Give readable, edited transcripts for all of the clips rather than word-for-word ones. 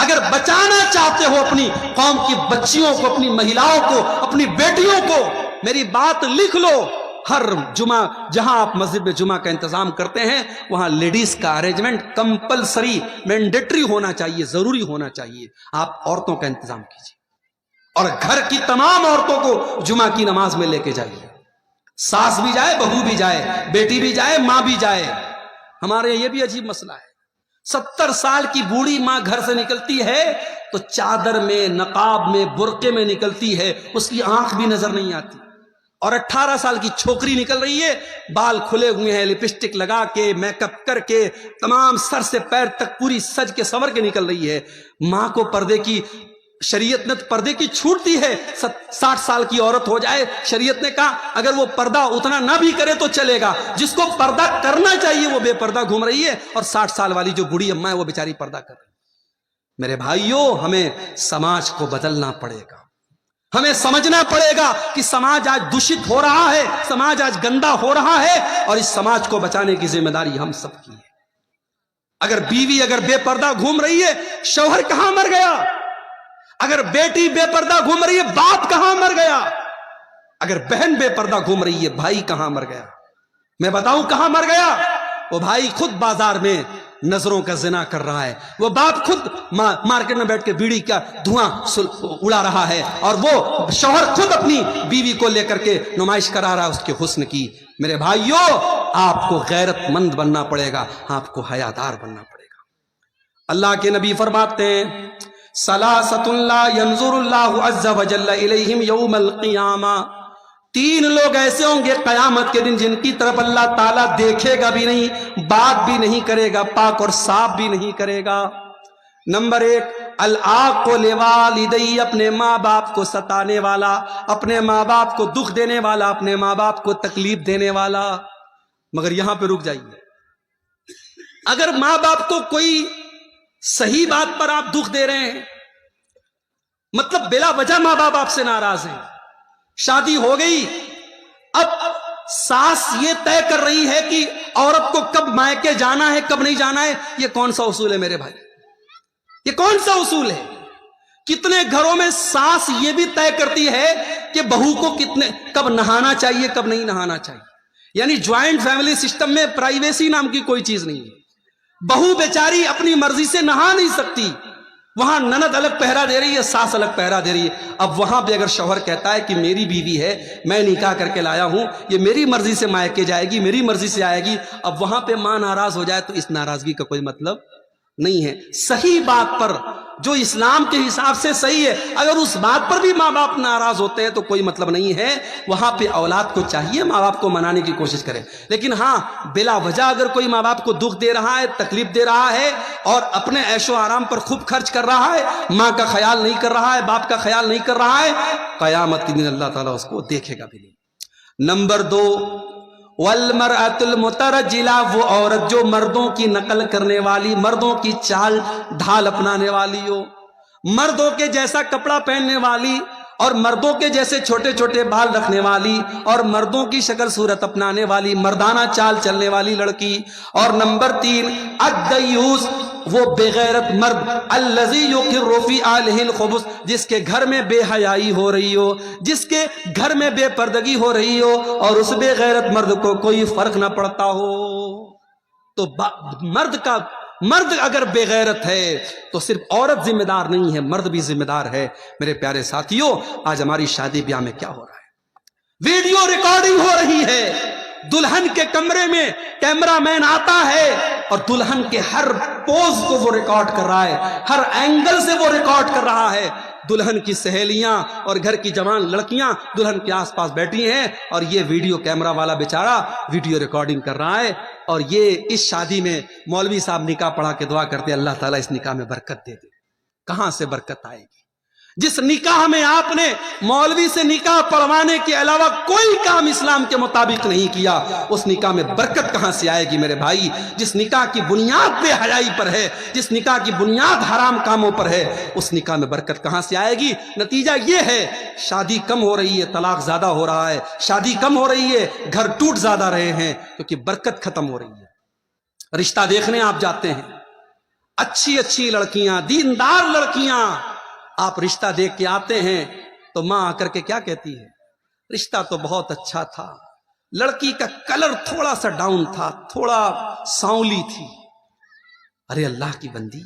اگر بچانا چاہتے ہو اپنی قوم کی بچیوں کو، اپنی مہیلاؤں کو، اپنی بیٹیوں کو، میری بات لکھ لو. ہر جمعہ جہاں آپ مسجد میں جمعہ کا انتظام کرتے ہیں وہاں لیڈیز کا ارینجمنٹ کمپلسری مینڈیٹری ہونا چاہیے، ضروری ہونا چاہیے. آپ عورتوں کا انتظام کیجیے اور گھر کی تمام عورتوں کو جمعہ کی نماز میں لے کے جائیے. ساس بھی جائے، بہو بھی جائے، بیٹی بھی جائے، ماں بھی جائے. ہمارے یہ بھی عجیب مسئلہ ہے. 70 سال کی بوڑھی ماں گھر سے نکلتی ہے تو چادر میں، نقاب میں، برقعے میں نکلتی ہے، اس کی آنکھ بھی نظر نہیں آتی. اور 18 سال کی چھوکری نکل رہی ہے، بال کھلے ہوئے ہیں، لپسٹک لگا کے، میک اپ کر کے، تمام سر سے پیر تک پوری سج کے سنور کے نکل رہی ہے. ماں کو پردے کی، شریعت نے پردے کی چھوٹ دی ہے. 60 سال کی عورت ہو جائے، شریعت نے کہا اگر وہ پردہ اتنا نہ بھی کرے تو چلے گا. جس کو پردہ کرنا چاہیے وہ بے پردہ گھوم رہی ہے، اور 60 سال والی جو بوڑھی اماں ہے وہ بیچاری پردہ کر رہی ہے. میرے بھائیوں، ہمیں سماج کو بدلنا پڑے گا. ہمیں سمجھنا پڑے گا کہ سماج آج دشت ہو رہا ہے، سماج آج گندا ہو رہا ہے، اور اس سماج کو بچانے کی ذمہ داری ہم سب کی ہے. اگر بیوی اگر بے پردہ گھوم رہی ہے، شوہر کہاں مر گیا؟ اگر بیٹی بے پردہ گھوم رہی ہے، باپ کہاں مر گیا؟ اگر بہن بے پردہ گھوم رہی ہے، بھائی کہاں مر گیا؟ میں بتاؤں کہاں مر گیا؟ وہ بھائی خود بازار میں نظروں کا زنا کر رہا ہے، وہ باپ خود مارکیٹ میں بیٹھ کے بیڑی کا دھواں اڑا رہا ہے، اور وہ شوہر خود اپنی بیوی کو لے کر کے نمائش کرا رہا ہے اس کے حسن کی. میرے بھائیوں، آپ کو غیرت مند بننا پڑے گا، آپ کو حیادار بننا پڑے گا. اللہ کے نبی فرماتے ہیں ثلاثۃ لا ينظر اللہ عز وجل الیہم یوم القیامہ. 3 لوگ ایسے ہوں گے قیامت کے دن جن کی طرف اللہ تعالیٰ دیکھے گا بھی نہیں، بات بھی نہیں کرے گا، پاک اور صاف بھی نہیں کرے گا. نمبر 1، العاق لوالدی، اپنے ماں باپ کو ستانے والا، اپنے ماں باپ کو دکھ دینے والا، اپنے ماں باپ کو تکلیف دینے والا. مگر یہاں پہ رک جائیے. اگر ماں باپ کو کوئی صحیح بات پر آپ دکھ دے رہے ہیں، مطلب بلا وجہ ماں باپ آپ سے ناراض ہیں، شادی ہو گئی، اب ساس یہ طے کر رہی ہے کہ عورت کو کب مائکے جانا ہے کب نہیں جانا ہے. یہ کون سا اصول ہے میرے بھائی؟ یہ کون سا اصول ہے؟ کتنے گھروں میں ساس یہ بھی طے کرتی ہے کہ بہو کو کب نہانا چاہیے کب نہیں نہانا چاہیے. یعنی جوائنٹ فیملی سسٹم میں پرائیویسی نام کی کوئی چیز نہیں ہے. بہو بیچاری اپنی مرضی سے نہا نہیں سکتی، وہاں نند الگ پہرا دے رہی ہے، ساس الگ پہرا دے رہی ہے. اب وہاں پہ اگر شوہر کہتا ہے کہ میری بیوی ہے، میں نکاح کر کے لایا ہوں، یہ میری مرضی سے مائکے جائے گی، میری مرضی سے آئے گی، اب وہاں پہ ماں ناراض ہو جائے تو اس ناراضگی کا کوئی مطلب نہیں ہے. صحیح بات پر جو اسلام کے حساب سے صحیح ہے، اگر اس بات پر بھی ماں باپ ناراض ہوتے ہیں تو کوئی مطلب نہیں ہے. وہاں پہ اولاد کو چاہیے ماں باپ کو منانے کی کوشش کرے. لیکن ہاں، بلا وجہ اگر کوئی ماں باپ کو دکھ دے رہا ہے، تکلیف دے رہا ہے، اور اپنے عیش و آرام پر خوب خرچ کر رہا ہے، ماں کا خیال نہیں کر رہا ہے، باپ کا خیال نہیں کر رہا ہے، قیامت کے دن اللہ تعالیٰ اس کو دیکھے گا بھی نہیں. نمبر 2، والمرأة المترجلہ، وہ عورت جو مردوں کی نقل کرنے والی، مردوں کی چال ڈھال اپنانے والی ہو، مردوں کے جیسا کپڑا پہننے والی، اور مردوں کے جیسے چھوٹے چھوٹے بال رکھنے والی، اور مردوں کی شکل صورت اپنانے والی، مردانہ چال چلنے والی لڑکی. اور نمبر 3، الدیوس، وہ بے غیرت مرد، الذی یقر فی اہلہ الخبث، جس کے گھر میں بے حیائی ہو رہی ہو، جس کے گھر میں بے پردگی ہو رہی ہو، اور اس بے غیرت مرد کو کوئی فرق نہ پڑتا ہو. تو مرد اگر بے غیرت ہے تو صرف عورت ذمہ دار نہیں ہے، مرد بھی ذمہ دار ہے. میرے پیارے ساتھیوں، آج ہماری شادی بیاہ میں کیا ہو رہا ہے؟ ویڈیو ریکارڈنگ ہو رہی ہے. دلہن کے کمرے میں کیمرہ مین آتا ہے اور دلہن کے ہر پوز کو وہ ریکارڈ کر رہا ہے، ہر اینگل سے وہ ریکارڈ کر رہا ہے. دلہن کی سہیلیاں اور گھر کی جوان لڑکیاں دلہن کے آس پاس بیٹھی ہیں، اور یہ ویڈیو کیمرہ والا بیچارہ ویڈیو ریکارڈنگ کر رہا ہے. اور یہ اس شادی میں مولوی صاحب نکاح پڑھا کے دعا کرتے اللہ تعالیٰ اس نکاح میں برکت دے دے. کہاں سے برکت آئے گی؟ جس نکاح میں آپ نے مولوی سے نکاح پڑھوانے کے علاوہ کوئی کام اسلام کے مطابق نہیں کیا، اس نکاح میں برکت کہاں سے آئے گی میرے بھائی؟ جس نکاح کی بنیاد بے حیائی پر ہے، جس نکاح کی بنیاد حرام کاموں پر ہے، اس نکاح میں برکت کہاں سے آئے گی؟ نتیجہ یہ ہے شادی کم ہو رہی ہے، طلاق زیادہ ہو رہا ہے، شادی کم ہو رہی ہے، گھر ٹوٹ زیادہ رہے ہیں، کیونکہ برکت ختم ہو رہی ہے. رشتہ دیکھنے آپ جاتے ہیں، اچھی اچھی لڑکیاں، دیندار لڑکیاں، آپ رشتہ دیکھ کے آتے ہیں تو ماں آ کر کے کیا کہتی ہے؟ رشتہ تو بہت اچھا تھا، لڑکی کا کلر تھوڑا سا ڈاؤن تھا، تھوڑا سانولی تھی۔ ارے اللہ کی بندی،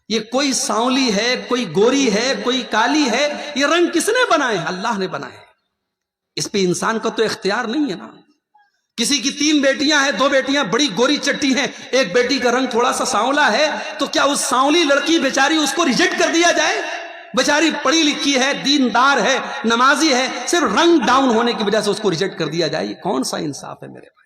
یہ کوئی سانولی ہے، کوئی گوری ہے، کوئی کالی ہے، یہ رنگ کس نے بنائے؟ اللہ نے بنائے۔ اس پہ انسان کا تو اختیار نہیں ہے نا۔ کسی کی 3 بیٹیاں ہیں، 2 بیٹیاں بڑی گوری چٹی ہیں، ایک بیٹی کا رنگ تھوڑا سا سانولا ہے، تو کیا اس سانولی لڑکی بیچاری اس کو ریجیکٹ کر دیا جائے؟ بیچاری پڑھی لکھی ہے، دیندار ہے، نمازی ہے، صرف رنگ ڈاؤن ہونے کی وجہ سے اس کو ریجیکٹ کر دیا جائے؟ یہ کون سا انصاف ہے میرے بھائی؟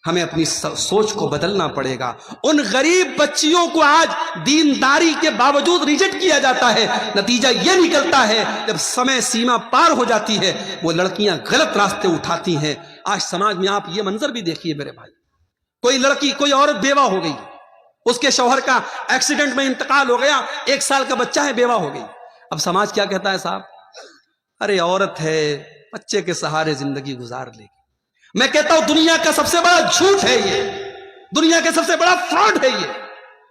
ہمیں اپنی سوچ کو بدلنا پڑے گا۔ ان غریب بچیوں کو آج دینداری کے باوجود ریجیکٹ کیا جاتا ہے، نتیجہ یہ نکلتا ہے جب سمے سیما پار ہو جاتی ہے وہ لڑکیاں غلط راستے اٹھاتی ہیں۔ آج سماج میں آپ یہ منظر بھی دیکھیے میرے بھائی، کوئی لڑکی، کوئی عورت بیوہ ہو گئی، اس کے شوہر کا ایکسیڈنٹ میں انتقال ہو گیا، 1 سال کا بچہ ہے، بیوہ ہو گئی۔ اب سماج کیا کہتا ہے؟ صاحب ارے عورت ہے، بچے کے سہارے زندگی گزار لے گی۔ میں کہتا ہوں دنیا کا سب سے بڑا جھوٹ ہے یہ، دنیا کا سب سے بڑا فراڈ ہے یہ۔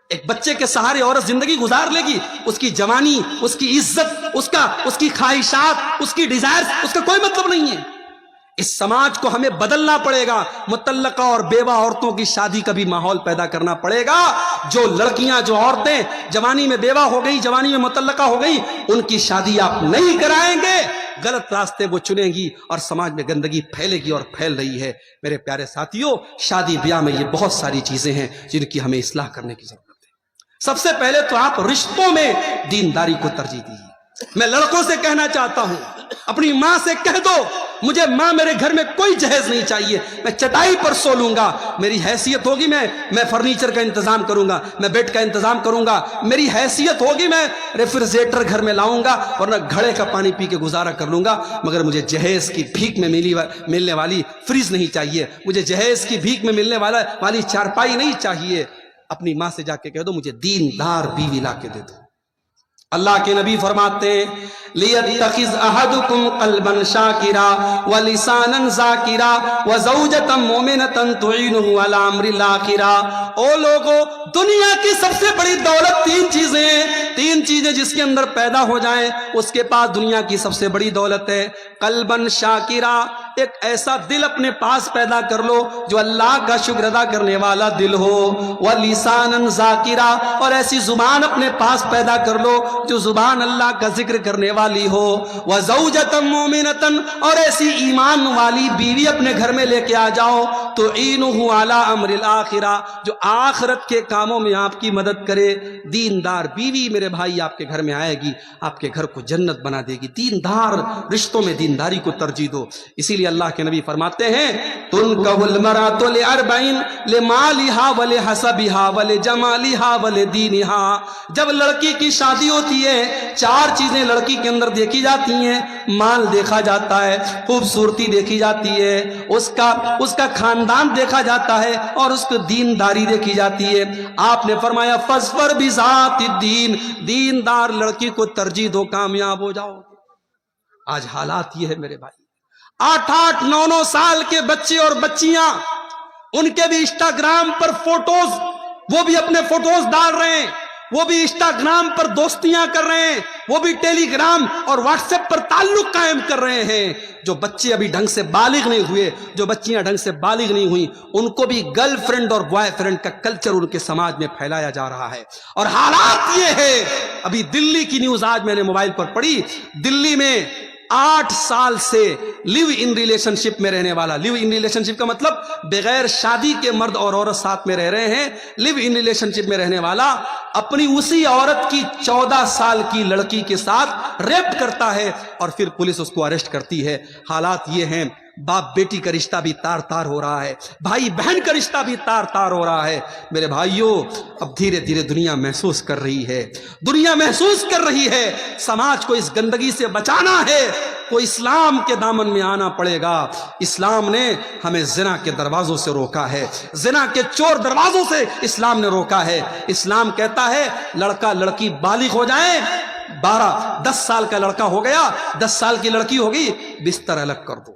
ایک بچے کے سہارے عورت زندگی گزار لے گی؟ اس کی جوانی، اس کی عزت، اس کی خواہشات، اس کی ڈیزائرز، اس کا کوئی مطلب نہیں ہے۔ اس سماج کو ہمیں بدلنا پڑے گا، مطلقہ اور بیوہ عورتوں کی شادی کا بھی ماحول پیدا کرنا پڑے گا۔ جو لڑکیاں، جو عورتیں جوانی میں بیوہ ہو گئی، جوانی میں مطلقہ ہو گئی، ان کی شادی آپ نہیں کرائیں گے، غلط راستے وہ چنیں گی اور سماج میں گندگی پھیلے گی اور پھیل رہی ہے۔ میرے پیارے ساتھیوں، شادی بیاہ میں یہ بہت ساری چیزیں ہیں جن کی ہمیں اصلاح کرنے کی ضرورت ہے۔ سب سے پہلے تو آپ رشتوں میں دینداری کو ترجیح دیجیے۔ میں لڑکوں سے کہنا چاہتا ہوں، اپنی ماں سے کہہ دو مجھے ماں میرے گھر میں کوئی جہیز نہیں چاہیے، میں چٹائی پر سو لوں گا، میری حیثیت ہوگی میں فرنیچر کا انتظام کروں گا، میں بیڈ کا انتظام کروں گا، میری حیثیت ہوگی میں ریفریجریٹر گھر میں لاؤں گا، ورنہ گھڑے کا پانی پی کے گزارا کر لوں گا، مگر مجھے جہیز کی بھیک میں ملنے والی فریج نہیں چاہیے، مجھے جہیز کی بھیک میں ملنے والی چارپائی نہیں چاہیے۔ اپنی ماں سے جا کے کہہ دو مجھے دیندار بیوی لا کے دے دو۔ اللہ کے نبی فرماتے ہیں لِيَتَّخِذْ أَحَدُكُمْ قَلْبًا شَاكِرًا وَلِسَانًا ذَاكِرًا وَزَوْجَةً مُؤْمِنَةً تُعِينُهُ عَلَى أَمْرِ الْآخِرَةِ۔ او لوگو، دنیا کی سب سے بڑی دولت 3 چیزیں ہیں، 3 چیزیں جس کے اندر پیدا ہو جائیں اس کے پاس دنیا کی سب سے بڑی دولت ہے۔ قلبًا شاکرا، ایک ایسا دل اپنے پاس پیدا کر لو جو اللہ کا شکر ادا کرنے والا دل ہو، وَلِسَانًا ذَاكِرًا، اور ایسی زبان اپنے پاس پیدا کر لو جو زبان اللہ کا ذکر کرنے والی ہو، وَزَوْجَةً مُؤْمِنَةً، اور ایسی ایمان والی بیوی اپنے گھر میں لے کے آ جاؤ، تُعِينُهُ عَلَى أَمْرِ الْآخِرَةِ، جو آخرت کے کاموں میں آپ کی مدد کرے۔ دیندار بیوی میرے بھائی آپ کے گھر میں آئے گی، آپ کے گھر کو جنت بنا دے گی۔ دیندار رشتوں میں دینداری کو ترجیح دو۔ اسی لیے اللہ کے نبی فرماتے ہیں تُنْكَحُ الْمَرْأَةُ لِأَرْبَعٍ لِمَالِهَا وَلِحَسَبِهَا وَلِجَمَالِهَا وَلِدِينِهَا۔ جب لڑکی کی شادی ہوتی ہے 4 چیزیں لڑکی کے اندر دیکھی جاتی ہیں، مال دیکھا جاتا ہے، خوبصورتی دیکھی جاتی ہے، اس کا خاندان دیکھا جاتا ہے، اور اس کو دینداری دیکھی جاتی ہے۔ آپ نے فرمایا فَاظْفَرْ بِذَاتِ الدِّینِ، دیندار لڑکی کو ترجیح دو، کامیاب ہو جاؤ۔ آج حالات یہ ہے میرے بھائی، 8-8 9-9 سال کے بچے اور بچیاں، ان کے بھی انسٹاگرام پر فوٹوز، وہ بھی اپنے فوٹوز ڈال رہے ہیں، وہ بھی انسٹاگرام پر دوستیاں کر رہے ہیں، وہ بھی ٹیلی گرام اور واٹس ایپ پر تعلق قائم کر رہے ہیں۔ جو بچے ابھی ڈھنگ سے بالغ نہیں ہوئے، جو بچیاں ڈھنگ سے بالغ نہیں ہوئی، ان کو بھی گرل فرینڈ اور بوائے فرینڈ کا کلچر ان کے سماج میں پھیلایا جا رہا ہے۔ اور حالات یہ ہے، ابھی دلی کی نیوز آج میں نے موبائل پر پڑھی، دلی میں 8 سال سے لیو ان ریلیشن شپ میں رہنے والا، لیو ان ریلیشن شپ کا مطلب بغیر شادی کے مرد اور عورت ساتھ میں رہ رہے ہیں، لیو ان ریلیشن شپ میں رہنے والا اپنی اسی عورت کی 14 سال کی لڑکی کے ساتھ ریپ کرتا ہے اور پھر پولیس اس کو اریسٹ کرتی ہے۔ حالات یہ ہیں، باپ بیٹی کا رشتہ بھی تار تار ہو رہا ہے، بھائی بہن کا رشتہ بھی تار تار ہو رہا ہے۔ میرے بھائیوں، اب دھیرے دھیرے دنیا محسوس کر رہی ہے، دنیا محسوس کر رہی ہے، سماج کو اس گندگی سے بچانا ہے تو اسلام کے دامن میں آنا پڑے گا۔ اسلام نے ہمیں زنا کے دروازوں سے روکا ہے، زنا کے چور دروازوں سے اسلام نے روکا ہے۔ اسلام کہتا ہے لڑکا لڑکی بالغ ہو جائیں، 10 سال کا لڑکا ہو گیا، 10 سال کی لڑکی ہوگی، بستر الگ کر دو۔